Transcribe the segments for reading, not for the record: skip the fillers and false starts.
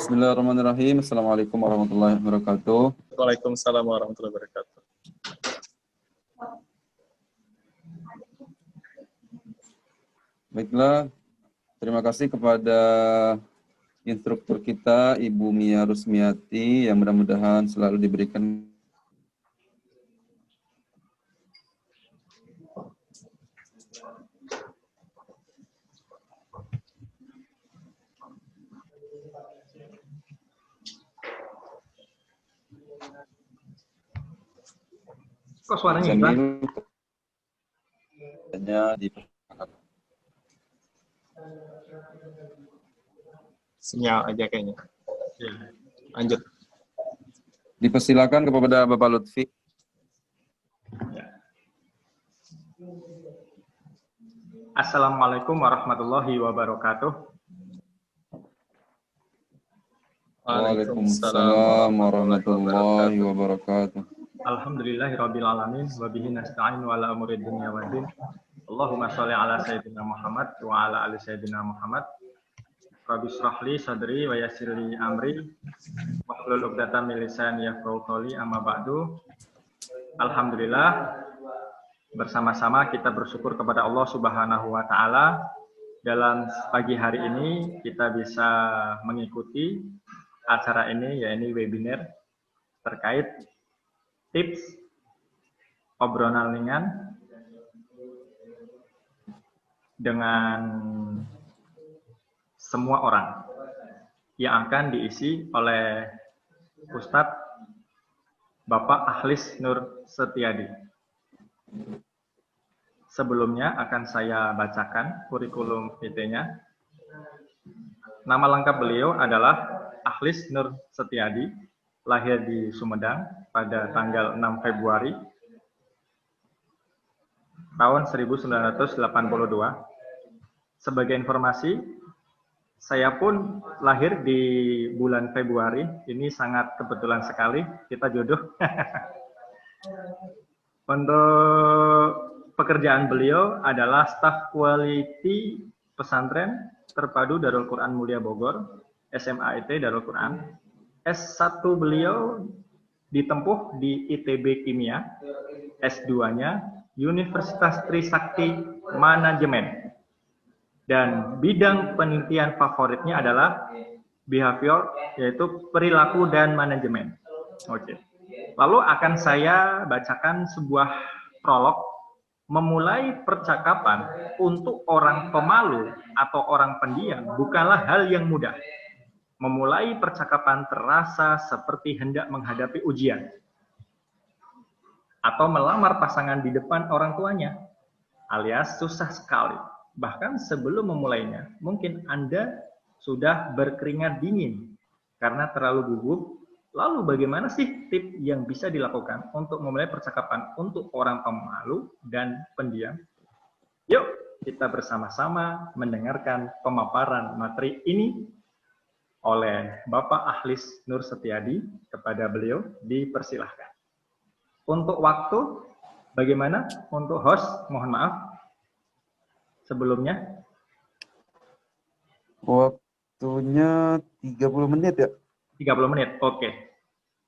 Bismillahirrahmanirrahim. Assalamualaikum warahmatullahi wabarakatuh. Waalaikumsalam warahmatullahi wabarakatuh. Baiklah, terima kasih kepada instruktur kita, Ibu Mia Rusmiati, yang mudah-mudahan selalu diberikan Kok suaranya hilang? Sinyal aja kayaknya. Lanjut. Dipersilakan kepada Bapak Lutfi. Assalamualaikum warahmatullahi wabarakatuh. Waalaikumsalam warahmatullahi wabarakatuh. Alhamdulillahirrabbilalamin. Wabihi nasta'in wa ala umuri dunya waddin. Allahumma sholli ala sayyidina Muhammad wa ala ali sayyidina Muhammad. Rabbi shrahli sadri wa yassirli amri wahlul 'uqdatam min lisani yafqahu qawli, amma ba'du. Alhamdulillah, bersama-sama kita bersyukur kepada Allah Subhanahu wa taala. Dalam pagi hari ini kita bisa mengikuti acara ini, yaitu webinar terkait tips obrolan ringan dengan semua orang yang akan diisi oleh Ustadz Bapak Ahlis Nur Setiadi. Sebelumnya akan saya bacakan kurikulum vitae-nya. Nama lengkap beliau adalah Ahlis Nur Setiadi, lahir di Sumedang pada tanggal 6 Februari tahun 1982. Sebagai informasi, saya pun lahir di bulan Februari. Ini sangat kebetulan sekali, kita jodoh. Untuk pekerjaan beliau adalah staf quality pesantren terpadu Darul Quran Mulia Bogor, SMAIT Darul Quran. S1 beliau ditempuh di ITB Kimia, S2-nya Universitas Trisakti Manajemen. Dan bidang penelitian favoritnya adalah behavior, yaitu perilaku dan manajemen. Oke. Lalu akan saya bacakan sebuah prolog. Memulai percakapan untuk orang pemalu atau orang pendiam bukanlah hal yang mudah. Memulai percakapan terasa seperti hendak menghadapi ujian atau melamar pasangan di depan orang tuanya, alias susah sekali. Bahkan sebelum memulainya, mungkin Anda sudah berkeringat dingin karena terlalu gugup. Lalu bagaimana sih tips yang bisa dilakukan untuk memulai percakapan untuk orang pemalu dan pendiam? Yuk, kita bersama-sama mendengarkan pemaparan materi ini oleh Bapak Ahlis Nur Setiadi. Kepada beliau dipersilahkan. Untuk waktu, bagaimana? Untuk host, mohon maaf sebelumnya. Waktunya 30 menit ya? 30 menit, oke.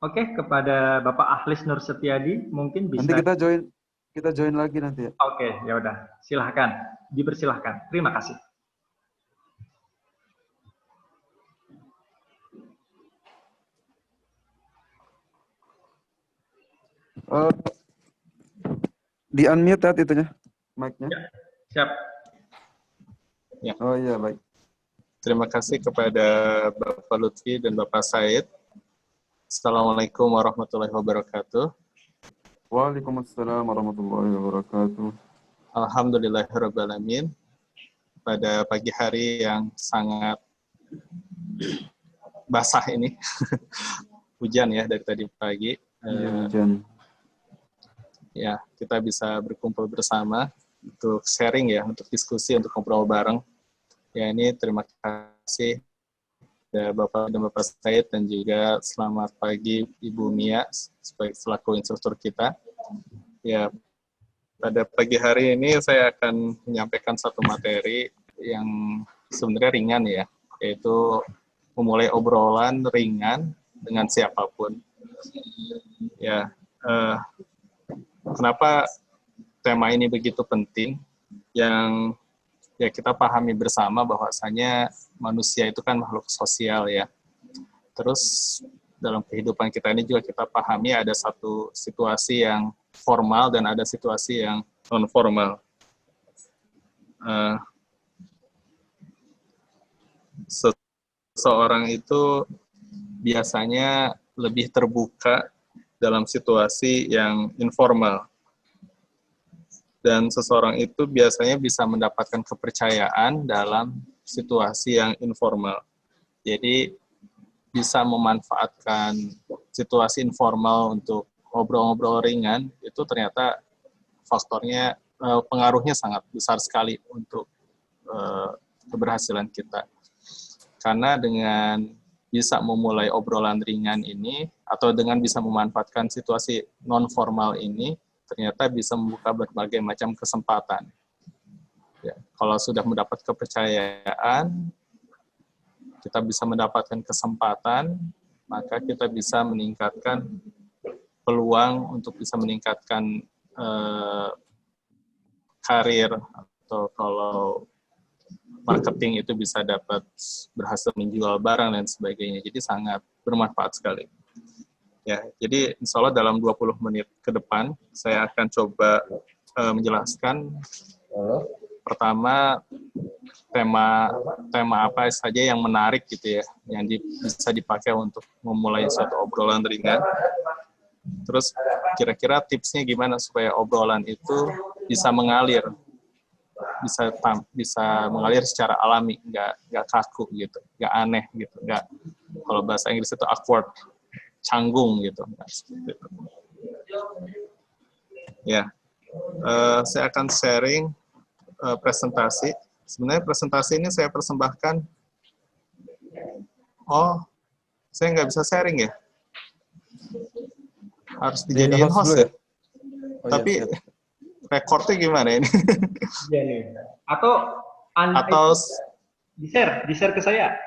Oke, kepada Bapak Ahlis Nur Setiadi, mungkin bisa... Nanti kita join lagi nanti ya? Oke, ya udah. Silahkan, dipersilahkan. Terima kasih. Di unmute ya itunya, mic-nya. Ya, siap. Ya. Oh iya, baik. Terima kasih kepada Bapak Lutfi dan Bapak Said. Assalamualaikum warahmatullahi wabarakatuh. Waalaikumsalam warahmatullahi wabarakatuh. Alhamdulillahirrabbilalamin. Pada pagi hari yang sangat basah ini, hujan ya dari tadi pagi. Hujan. Ya, kita bisa berkumpul bersama untuk sharing ya, untuk diskusi, untuk ngobrol bareng. Ya, ini terima kasih Bapak dan Bapak Said, dan juga selamat pagi Ibu Mia sebagai selaku instruktur kita. Ya, pada pagi hari ini saya akan menyampaikan satu materi yang sebenarnya ringan ya, yaitu memulai obrolan ringan dengan siapapun. Ya, kenapa tema ini begitu penting? Yang ya kita pahami bersama bahwasanya manusia itu kan makhluk sosial ya. Terus dalam kehidupan kita ini juga kita pahami ada satu situasi yang formal dan ada situasi yang non formal. Seseorang itu biasanya lebih terbuka dalam situasi yang informal. Dan seseorang itu biasanya bisa mendapatkan kepercayaan dalam situasi yang informal. Jadi bisa memanfaatkan situasi informal untuk ngobrol-ngobrol ringan, itu ternyata faktornya, pengaruhnya sangat besar sekali untuk keberhasilan kita. Karena dengan bisa memulai obrolan ringan ini, atau dengan bisa memanfaatkan situasi non-formal ini, ternyata bisa membuka berbagai macam kesempatan. Ya, kalau sudah mendapat kepercayaan, kita bisa mendapatkan kesempatan, maka kita bisa meningkatkan peluang untuk bisa meningkatkan karir, atau kalau marketing itu bisa dapat berhasil menjual barang dan sebagainya. Jadi sangat bermanfaat sekali. Ya, jadi insya Allah dalam 20 menit ke depan, saya akan coba menjelaskan pertama tema apa saja yang menarik gitu ya, yang bisa dipakai untuk memulai suatu obrolan ringan. Terus kira-kira tipsnya gimana supaya obrolan itu bisa mengalir, bisa mengalir secara alami, nggak kaku gitu, nggak aneh gitu, nggak, kalau bahasa Inggris itu awkward, canggung gitu. Ya, saya akan sharing presentasi. Sebenarnya presentasi ini saya persembahkan. Oh, saya nggak bisa sharing ya? Harus dijadiin host ya? Oh, tapi iya, recordnya gimana ini? Iya nih. Atau di-share ke saya.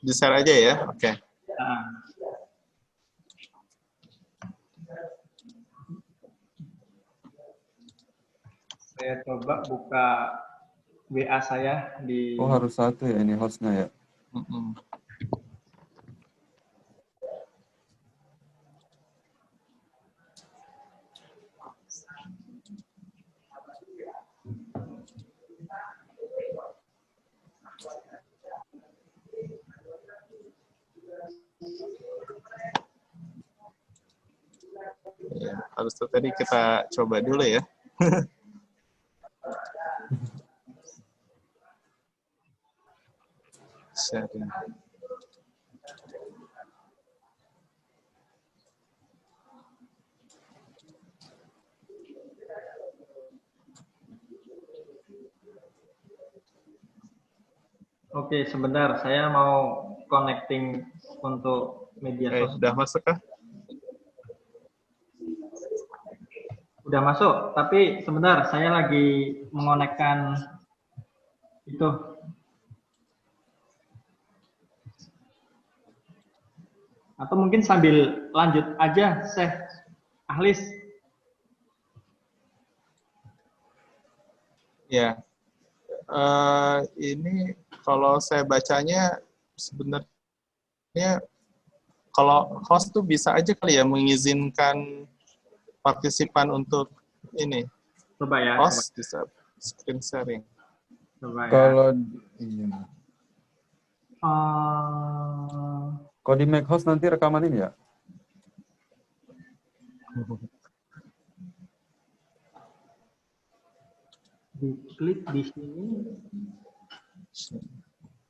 Di-share aja ya, oke. Nah. Saya coba buka WA saya di... Oh, harus satu ya ini hostnya ya? Ya, harus tadi kita coba dulu ya. Sharing. Oke, sebentar. Saya mau connecting untuk media sosial. Udah masuk kah? Udah masuk, tapi sebentar. Saya lagi mengonekkan itu. Atau mungkin sambil lanjut aja, Syekh Ahlis. Ya, ini kalau saya bacanya sebenarnya kalau host tuh bisa aja kali ya mengizinkan partisipan untuk ini. Coba ya. Host bisa screen sharing. Coba ya. Kalau iya. Kalau di make host nanti rekaman ini ya? Diklik di sini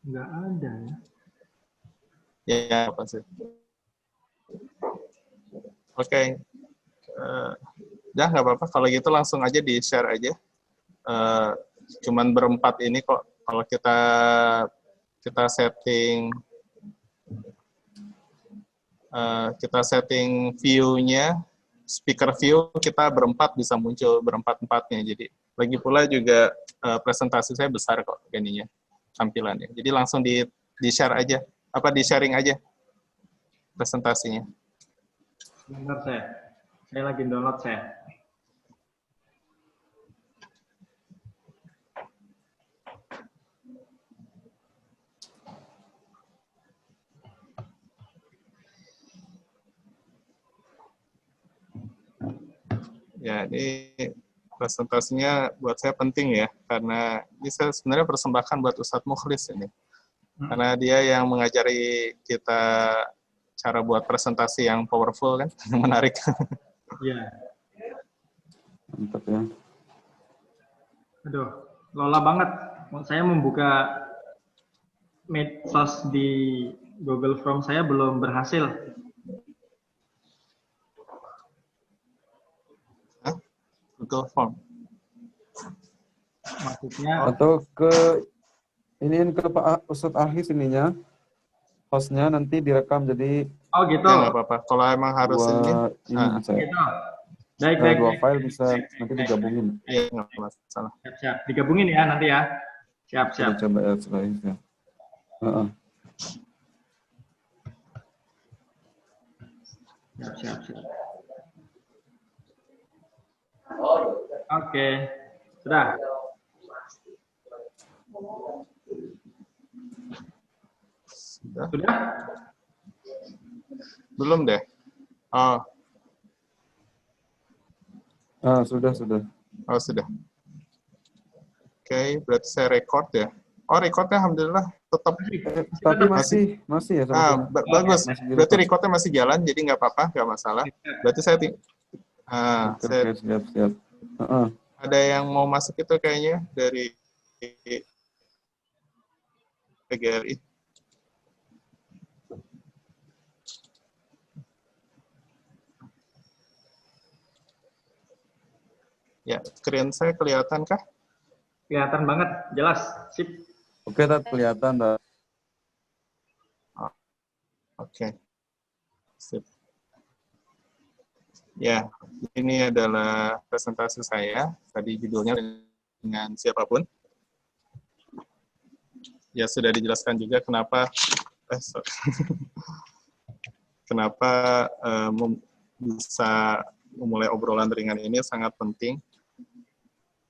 nggak ada ya. Ya, apa sih? Oke. Ya, nggak apa-apa. Kalau gitu langsung aja di-share aja. Cuman berempat ini kok. Kalau kita setting view-nya, speaker view, kita berempat bisa muncul berempat-empatnya. Jadi lagi pula juga presentasi saya besar kok ininya, tampilannya. Jadi langsung di-share aja, apa di-sharing aja presentasinya. Sebentar saya lagi download saya. Ya, ini presentasinya buat saya penting ya, karena ini saya sebenarnya persembahkan buat Ustadz Mukhlis ini. Karena dia yang mengajari kita cara buat presentasi yang powerful kan, yang menarik. Iya. Mantap ya. Aduh, lola banget. Saya membuka medsos di Google Form saya belum berhasil. Google Form. Maksudnya, Atau iniin ke Pak Ustadz Ahis ininya, hostnya nanti direkam jadi oh gitu. Ya nggak apa-apa. Kalau emang harus ini bisa. Gitu. Baik. Dua file bisa nanti digabungin. Iya, nggak masalah. Siap. Digabungin ya nanti ya. Siap. Kita coba ya setelah ini. Siap. Oke. Sudah. Sudah? Belum deh. Oh, Sudah. oh sudah. Oke, berarti saya record ya. Oh, recordnya alhamdulillah tetap. Tapi masih ya. Bagus. Berarti recordnya masih jalan, jadi nggak apa-apa, nggak masalah. Berarti saya siap. ada yang mau masuk itu kayaknya dari PGRI. Ya, screen saya kelihatan kah? Kelihatan banget, jelas. Sip. Oke, kelihatan. Oke. Sip. Ya, ini adalah presentasi saya. Tadi judulnya dengan siapapun. Ya, sudah dijelaskan juga kenapa bisa memulai obrolan ringan ini sangat penting.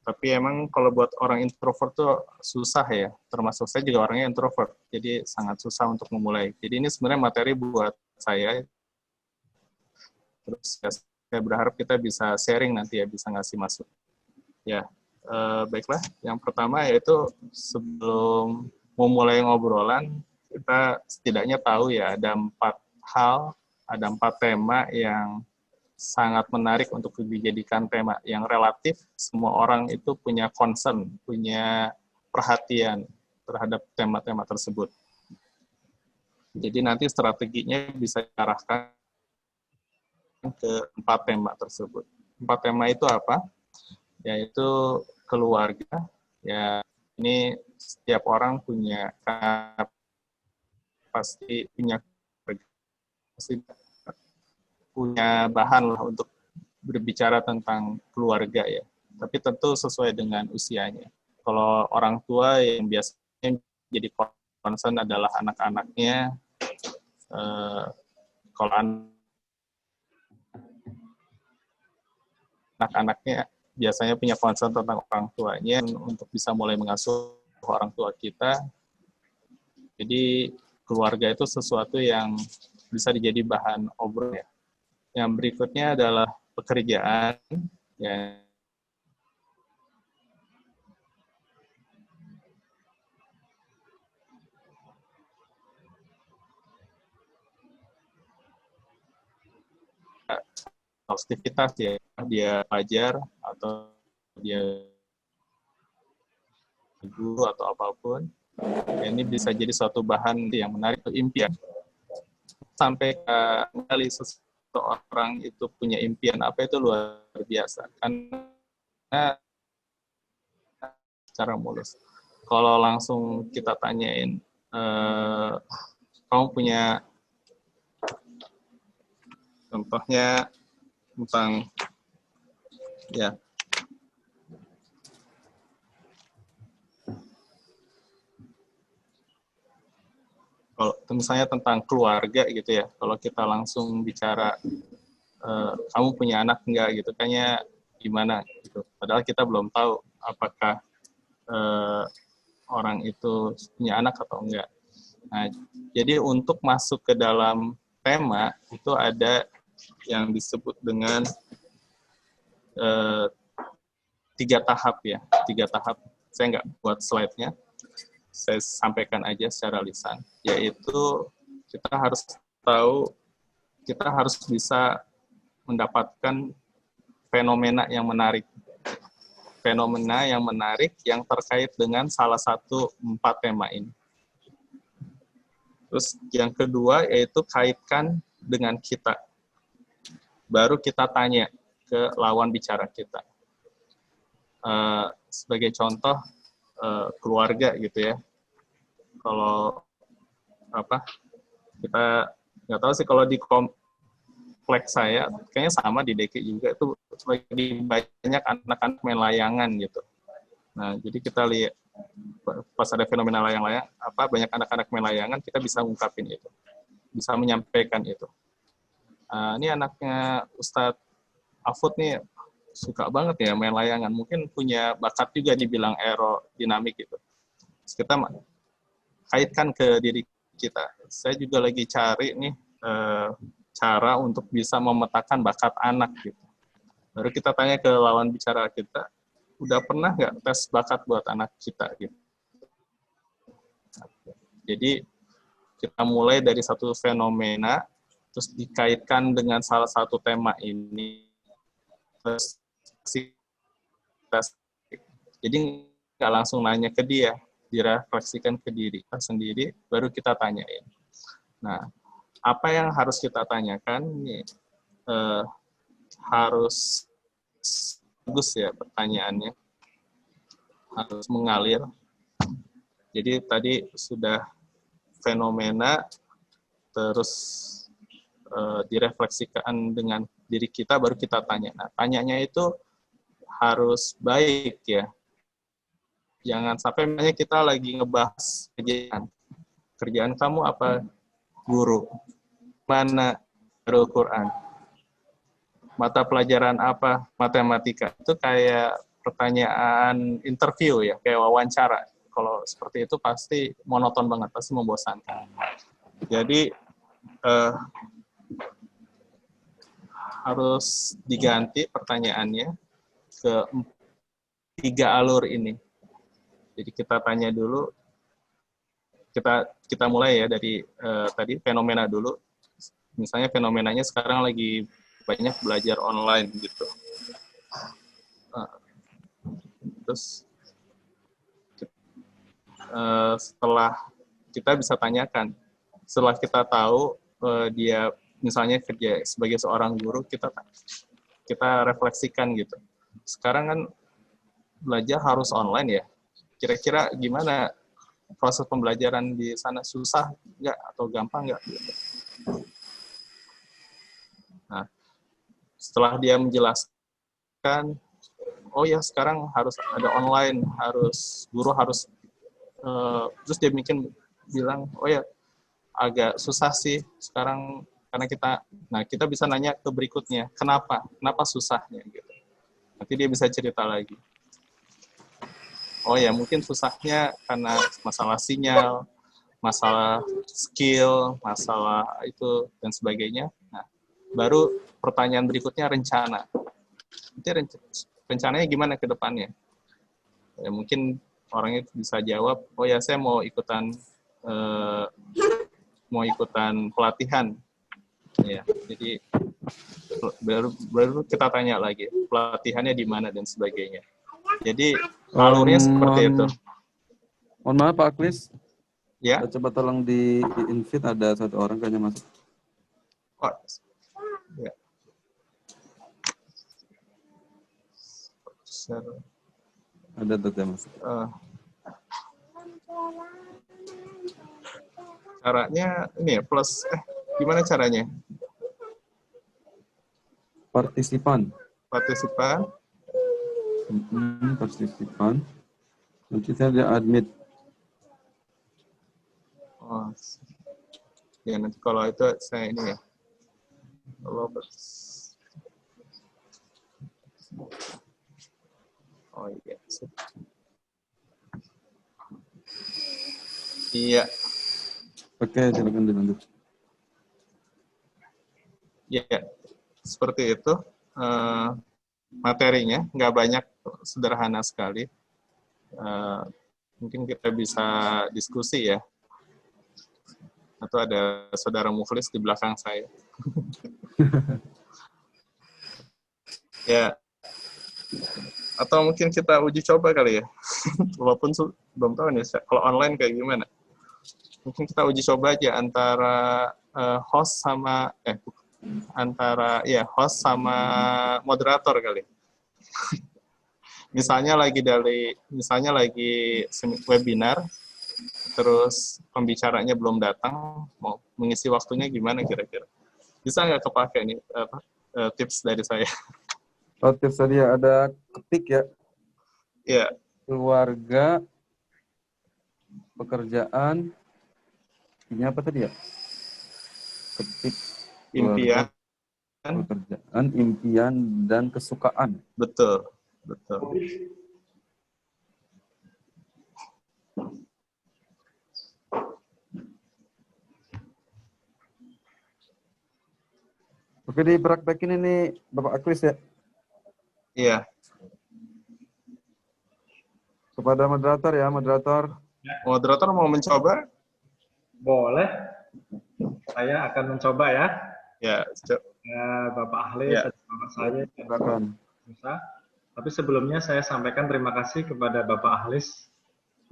Tapi emang kalau buat orang introvert tuh susah ya, termasuk saya juga orangnya introvert, jadi sangat susah untuk memulai. Jadi ini sebenarnya materi buat saya. Terus ya, saya berharap kita bisa sharing nanti ya, bisa ngasih masuk. Ya, baiklah. Yang pertama yaitu sebelum memulai ngobrolan, kita setidaknya tahu ya ada 4 hal, ada 4 tema yang sangat menarik untuk dijadikan tema yang relatif semua orang itu punya concern, punya perhatian terhadap tema-tema tersebut. Jadi nanti strateginya bisa diarahkan ke 4 tema tersebut. 4 tema itu apa? Yaitu keluarga. Ya, ini setiap orang pasti punya bahan lah untuk berbicara tentang keluarga ya. Tapi tentu sesuai dengan usianya. Kalau orang tua yang biasanya jadi concern adalah anak-anaknya. Kalau anak-anaknya biasanya punya concern tentang orang tuanya untuk bisa mulai mengasuh orang tua kita. Jadi keluarga itu sesuatu yang bisa dijadi bahan obrolan ya. Yang berikutnya adalah pekerjaan, ya. Aktivitas ya, dia pelajar atau dia guru atau apapun, ya, ini bisa jadi suatu bahan yang menarik untuk impian. Sampai kali seseorang itu punya impian apa itu luar biasa, karena secara mulus. Kalau langsung kita tanyain, kamu punya contohnya tentang ya kalau misalnya tentang keluarga gitu ya, kalau kita langsung bicara kamu punya anak enggak gitu, kayaknya gimana gitu. Padahal kita belum tahu apakah orang itu punya anak atau enggak. Nah, jadi untuk masuk ke dalam tema itu ada yang disebut dengan 3 tahap ya, 3 tahap. Saya nggak buat slide-nya, saya sampaikan aja secara lisan, yaitu kita harus tahu, kita harus bisa mendapatkan fenomena yang menarik. Fenomena yang menarik yang terkait dengan salah satu 4 tema ini. Terus yang kedua yaitu kaitkan dengan kita. Baru kita tanya ke lawan bicara kita. Sebagai contoh, keluarga gitu ya. Kalau kita nggak tahu sih kalau di kompleks saya, kayaknya sama di DKI juga, itu lagi banyak anak-anak main layangan gitu. Nah, jadi kita lihat pas ada fenomena layang-layang, banyak anak-anak main layangan, kita bisa ungkapin itu, bisa menyampaikan itu. Ini anaknya Ustadz Afud nih suka banget ya main layangan, mungkin punya bakat juga dibilang aerodinamik gitu. Terus kita kaitkan ke diri kita. Saya juga lagi cari nih cara untuk bisa memetakan bakat anak gitu. Baru kita tanya ke lawan bicara kita, udah pernah nggak tes bakat buat anak kita gitu. Jadi kita mulai dari satu fenomena, terus dikaitkan dengan salah satu tema ini, terus jadi nggak langsung nanya ke dia, direfleksikan ke diri sendiri, baru kita tanyain. Nah, apa yang harus kita tanyakan nih, harus bagus ya pertanyaannya, harus mengalir. Jadi tadi sudah fenomena, terus direfleksikan dengan diri kita, baru kita tanya. Nah, tanyanya itu harus baik ya. Jangan sampai misalnya kita lagi ngebahas kerjaan. Kerjaan kamu apa? Guru. Mana? Al-Quran. Mata pelajaran apa? Matematika. Itu kayak pertanyaan interview ya, kayak wawancara. Kalau seperti itu pasti monoton banget, pasti membosankan. Jadi harus diganti pertanyaannya ke 3 alur ini. Jadi kita tanya dulu, kita mulai ya dari tadi fenomena dulu. Misalnya fenomenanya sekarang lagi banyak belajar online gitu. Terus setelah kita bisa tanyakan, setelah kita tahu dia misalnya kerja sebagai seorang guru, kita refleksikan gitu. Sekarang kan belajar harus online ya. Kira-kira gimana proses pembelajaran di sana, susah nggak atau gampang nggak? Nah, setelah dia menjelaskan, oh ya sekarang harus ada online, guru harus, terus dia bilang, oh ya agak susah sih sekarang karena kita bisa nanya ke berikutnya, kenapa susahnya gitu. Nanti dia bisa cerita lagi. Oh ya, mungkin susahnya karena masalah sinyal, masalah skill, masalah itu, dan sebagainya. Nah, baru pertanyaan berikutnya rencana. Nanti rencananya gimana ke depannya? Ya, mungkin orangnya bisa jawab, oh ya saya mau ikutan pelatihan. Ya, jadi baru kita tanya lagi, pelatihannya di mana dan sebagainya. Jadi alurnya seperti itu. Mohon maaf Pak Aklis. Ya. Coba tolong di invite, ada satu orang kayaknya masuk. Oh. Ya. Ada tuh masuk. Caranya ini ya plus. Gimana caranya? Partisipan. Partisipan. Partisipan. Nanti saya ada admit. Oh. Ya nanti kalau itu saya ini ya. Oh iya. Iya. Oke, silakan dilanjut. Ya, seperti itu. Materinya nggak banyak, sederhana sekali. Mungkin kita bisa diskusi ya. Atau ada saudara Muflis di belakang saya. Ya. Atau mungkin kita uji coba kali ya. Walaupun belum tahu nih kalau online kayak gimana. Mungkin kita uji coba aja antara host sama host sama moderator kali. Misalnya lagi webinar, terus pembicaranya belum datang, mau mengisi waktunya gimana kira-kira? Bisa nggak kepake nih tips dari saya? Oh, tips tadi ya, ada ketik ya. Iya. Keluarga, pekerjaan, ini apa tadi ya? Ketik, Impian. Pekerjaan, impian, dan kesukaan. Betul. Oke, dipraktekin ini Bapak Aklis ya. Iya. Kepada moderator ya, moderator. Moderator mau mencoba? Boleh. Saya akan mencoba ya. Ya, Bapak ahli, ya. Bapak saya. Silakan. Tapi sebelumnya saya sampaikan terima kasih kepada Bapak Ahlis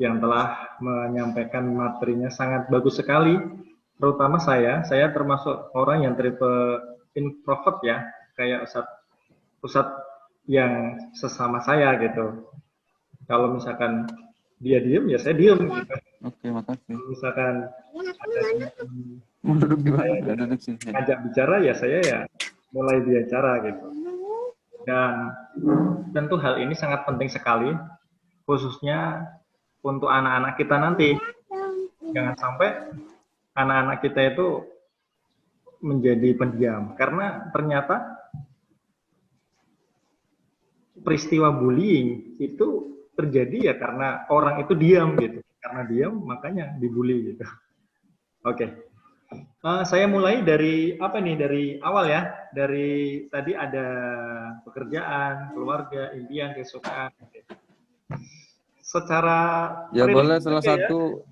yang telah menyampaikan materinya sangat bagus sekali. Terutama saya termasuk orang yang tipe introvert ya, kayak Ustadz yang sesama saya gitu. Kalau misalkan dia diem, ya saya diem gitu. Oke, makasih. Kalau misalkan mau duduk di mana? Duduk sini. Ajak bicara ya saya ya mulai bicara gitu. Dan tentu hal ini sangat penting sekali, khususnya untuk anak-anak kita nanti. Jangan sampai anak-anak kita itu menjadi pendiam, karena ternyata peristiwa bullying itu terjadi ya karena orang itu diam gitu. Karena diam makanya dibully gitu. Oke. Saya mulai dari apa nih? Dari awal ya. Dari tadi ada pekerjaan, keluarga, impian, kesukaan. Secara ya boleh salah satu.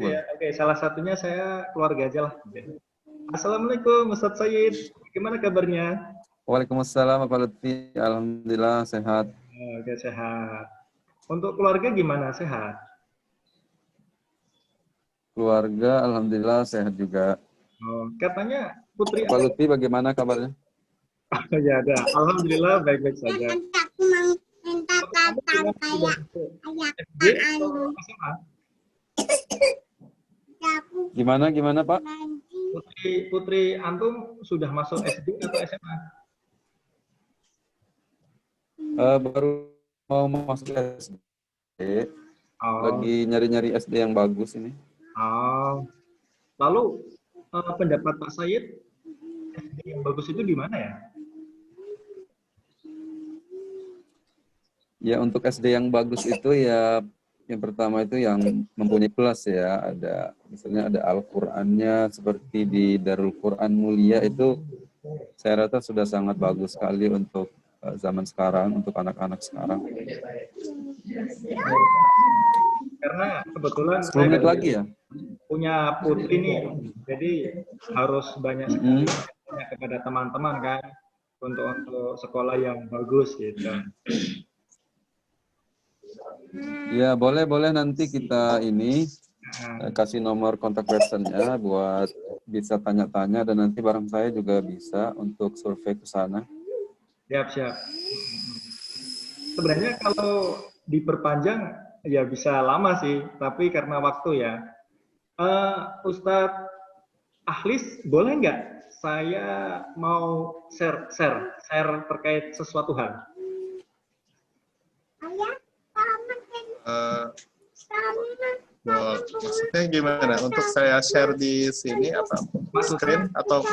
Ya. Oke, salah satunya saya keluarga aja lah. Assalamualaikum Ustadz Sayyid. Gimana kabarnya? Waalaikumsalam Bapak Lutfi. Alhamdulillah sehat. Oke, sehat. Untuk keluarga gimana? Sehat? Keluarga alhamdulillah sehat juga. Oh, katanya Putri Pak Lutfi bagaimana kabarnya? Ya ada. Alhamdulillah baik-baik saja. Aku mau minta tatang kayak Gimana Pak? Putri Antum sudah masuk SD atau SMA? Baru mau masuk SD. Lagi nyari-nyari SD yang bagus ini. Lalu pendapat Pak Sayyid, SD yang bagus itu di mana ya? Ya untuk SD yang bagus itu ya yang pertama itu yang mempunyai kelas ya, ada misalnya ada Al-Qur'annya seperti di Darul Quran Mulia itu saya rasa sudah sangat bagus sekali untuk zaman sekarang, untuk anak-anak sekarang. Karena kebetulan 10 menit lagi ya? Punya putri nih, jadi harus banyak sekali kepada teman-teman kan untuk sekolah yang bagus gitu. Ya boleh nanti kita ini kasih nomor kontak personnya buat bisa tanya-tanya dan nanti bareng saya juga bisa untuk survei ke sana. Siap. Sebenarnya kalau diperpanjang ya bisa lama sih, tapi karena waktu ya. Ustadz Ahlis, boleh nggak saya mau share terkait sesuatu hal? Maksudnya gimana? Untuk saya share di sini apa? Screen atau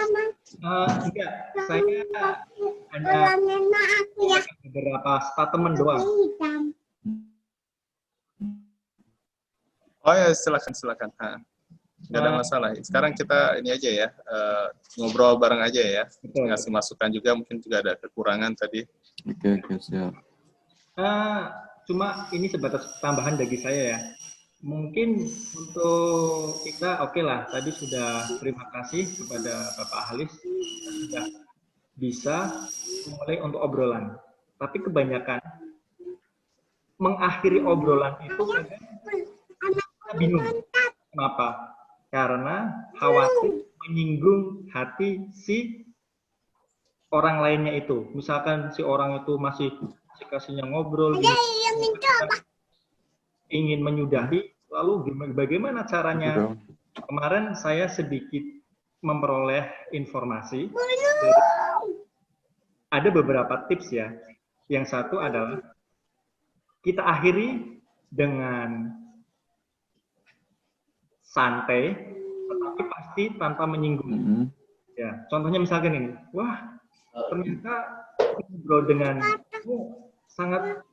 Enggak, saya hanya beberapa statement doang. oh ya silakan. Nggak ada masalah. Sekarang kita ini aja ya, ngobrol bareng aja ya. Betul. Ngasih masukan juga, mungkin juga ada kekurangan tadi. Oke, siap. Cuma ini sebatas tambahan bagi saya ya. Mungkin untuk kita oke lah, tadi sudah terima kasih kepada Bapak Halis sudah bisa mulai untuk obrolan. Tapi kebanyakan mengakhiri obrolan itu kita bingung. Kenapa? Karena khawatir menyinggung hati si orang lainnya itu. Misalkan si orang itu masih kasihnya ngobrol, ingin menyudahi, lalu bagaimana caranya? Kemarin saya sedikit memperoleh informasi. Ada beberapa tips ya. Yang satu adalah kita akhiri dengan santai, tetapi pasti tanpa menyinggung. Ya, contohnya misalkan ini, wah ternyata ngobrol dengan sangat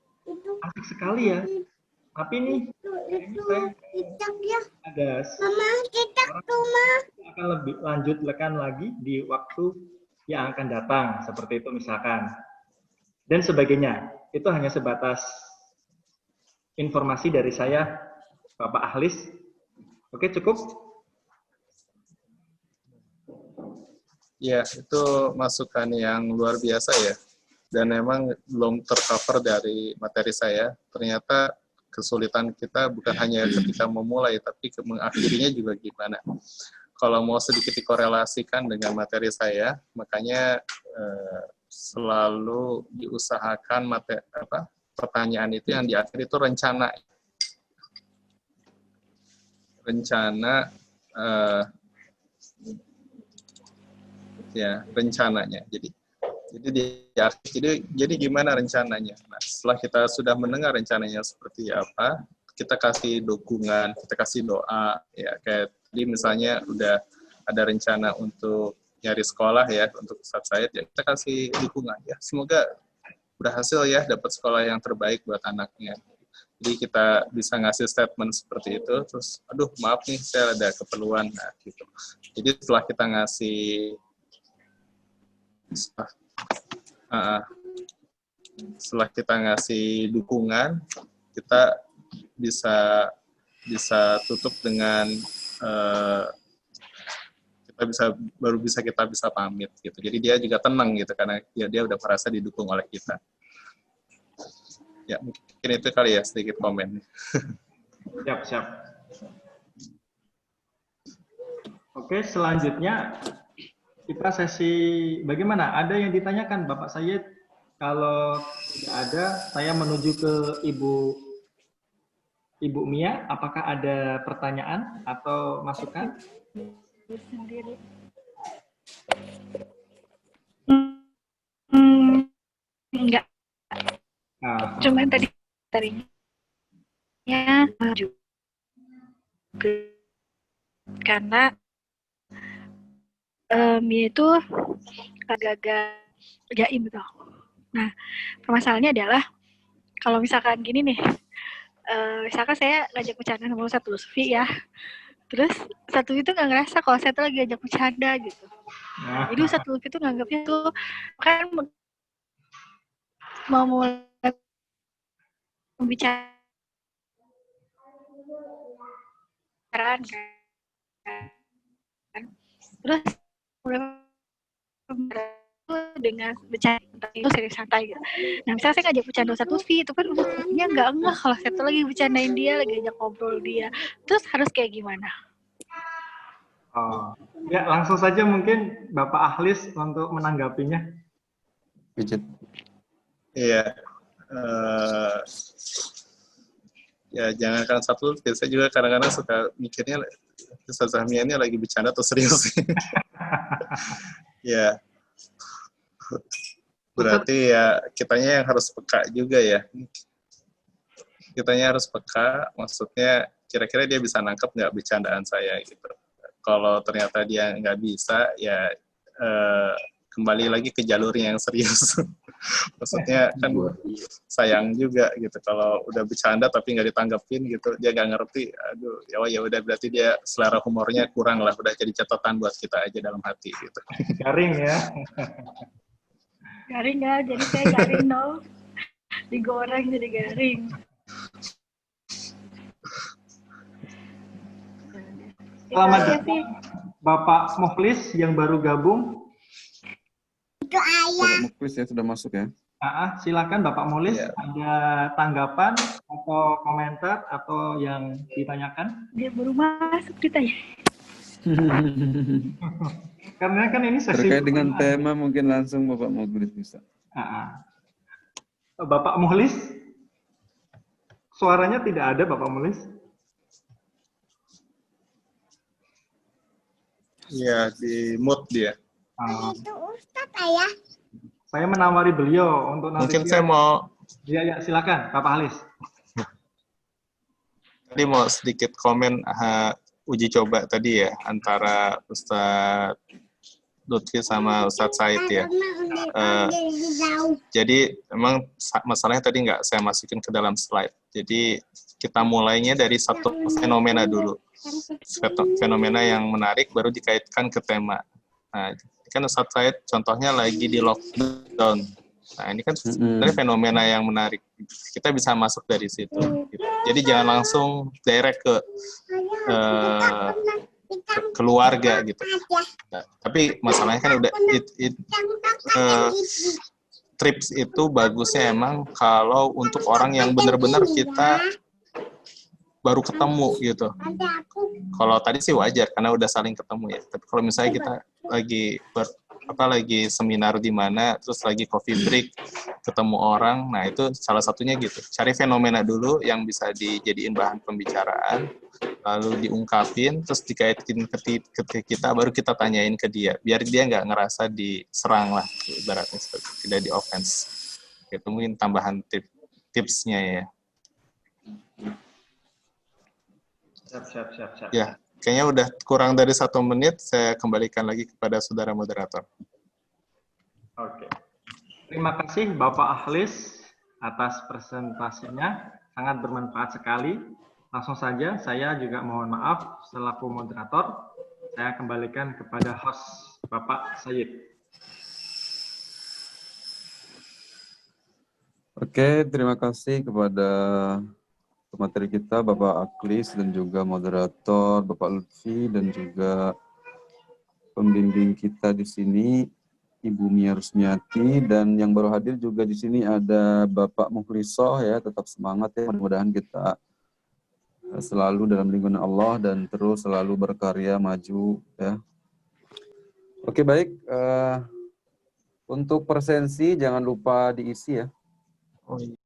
asik sekali ya. Tapi nih, saya ada akan lebih lanjutkan lagi di waktu yang akan datang, seperti itu misalkan. Dan sebagainya. Itu hanya sebatas informasi dari saya, Bapak Ahlis. Oke, cukup? Ya, itu masukan yang luar biasa ya. Dan memang belum tercover dari materi saya. Ternyata kesulitan kita bukan hanya ketika memulai, tapi mengakhirinya juga gimana. Kalau mau sedikit dikorelasikan dengan materi saya, makanya selalu diusahakan pertanyaan itu yang di akhir itu rencana. Rencananya. Jadi gimana rencananya? Nah, setelah kita sudah mendengar rencananya seperti apa, kita kasih dukungan, kita kasih doa, ya kayak tadi misalnya udah ada rencana untuk nyari sekolah ya untuk Ustadz Said, ya kita kasih dukungan ya. Semoga berhasil ya dapat sekolah yang terbaik buat anaknya. Jadi kita bisa ngasih statement seperti itu, terus aduh maaf nih saya ada keperluan, nah gitu. Jadi setelah kita ngasih dukungan, kita bisa tutup dengan kita bisa pamit gitu. Jadi dia juga tenang gitu karena dia udah merasa didukung oleh kita. Ya mungkin itu kali ya sedikit komen. Siap. Oke, selanjutnya kita sesi bagaimana? Ada yang ditanyakan Bapak Said? Kalau tidak ada, saya menuju ke Ibu Mia. Apakah ada pertanyaan atau masukan? Enggak. Cuman tadinya juga karena Mia itu agak-agak gaim gitu. Nah, permasalahannya adalah kalau misalkan gini nih, misalkan saya ngajak bercanda sama Ustadz Lutfi ya, terus Ustadz Lutfi itu nggak ngerasa kalau saya tuh lagi ajak bercanda gitu. Jadi Ustadz Lutfi itu nganggapnya tuh kan mau mulai pembicaraan kan, terus dengan bercanda itu serius santai gitu. Nah misalnya saya ngajak bercanda Ustadz Lutfi itu kan Lutfinya nggak enggak kalau saya tuh lagi bercandain dia, lagi ajak ngobrol dia, terus harus kayak gimana? Ya langsung saja mungkin Bapak Ahlis untuk menanggapinya. Iya. Ya jangankan satu, saya juga kadang-kadang suka mikirnya Ustaz Zahmia ini lagi bercanda atau serius. Ya. Berarti ya kitanya yang harus peka juga ya. Kitanya harus peka, maksudnya kira-kira dia bisa nangkep nggak bercandaan saya gitu. Kalau ternyata dia nggak bisa, ya kembali lagi ke jalurnya yang serius. Maksudnya kan sayang juga gitu kalau udah bercanda tapi nggak ditanggepin gitu, dia nggak ngerti, aduh ya udah berarti dia selera humornya kurang lah, udah jadi catatan buat kita aja dalam hati gitu. Garing ya. Garing ya, jadi saya garing dong. Digoreng jadi garing. Selamat datang Bapak Mukhlis yang baru gabung. Itu ayah. Bapak Muklis ya sudah masuk ya. Silakan Bapak Mukhlis, Ya. ada tanggapan atau komentar atau yang ditanyakan? Dia baru masuk ditanya. Karena kan ini sesi Terkait dengan pertanyaan. tema mungkin langsung Bapak Muklis bisa. Bapak Mukhlis, suaranya tidak ada Bapak Mukhlis. Iya, di mute dia. Itu Ustadz ayah. Saya menawari beliau untuk nanti. Mungkin saya mau Ya, silakan Bapak Halis. tadi mau sedikit komen uji coba tadi ya antara Ustadz Lutfi sama Ustadz Said ya. Jadi memang masalahnya tadi nggak saya masukin ke dalam slide. Jadi kita mulainya dari satu fenomena dulu. Fenomena yang menarik baru dikaitkan ke tema. Nah, kan Ustadz Said contohnya lagi di lockdown. Nah, ini kan sebenarnya fenomena yang menarik. Kita bisa masuk dari situ. Gitu. Jadi jangan langsung direct ke keluarga gitu. Nah, tapi masalahnya kan udah trips itu bagusnya emang kalau untuk orang yang benar-benar kita baru ketemu gitu. Kalau tadi sih wajar karena udah saling ketemu ya. Tapi kalau misalnya kita lagi seminar di mana, terus lagi coffee break, ketemu orang, nah itu salah satunya gitu. Cari fenomena dulu yang bisa dijadiin bahan pembicaraan, lalu diungkapin, terus dikaitin ke kita, baru kita tanyain ke dia, biar dia nggak ngerasa diserang lah, ibaratnya tidak di offense. Itu mungkin tambahan tipsnya ya. Siap. Ya, kayaknya udah kurang dari 1 menit, saya kembalikan lagi kepada saudara moderator. Oke. Terima kasih Bapak Halis atas presentasinya, sangat bermanfaat sekali. Langsung saja, saya juga mohon maaf selaku moderator, saya kembalikan kepada host Bapak Said. Oke, terima kasih kepada materi kita Bapak Aklis dan juga moderator Bapak Lutfi dan juga pembimbing kita di sini Ibu Mia Rusmiati, dan yang baru hadir juga di sini ada Bapak Mukhlisoh ya, tetap semangat ya, mudah-mudahan kita selalu dalam lingkungan Allah dan terus selalu berkarya maju ya. Oke, baik, untuk presensi jangan lupa diisi ya. Oh iya.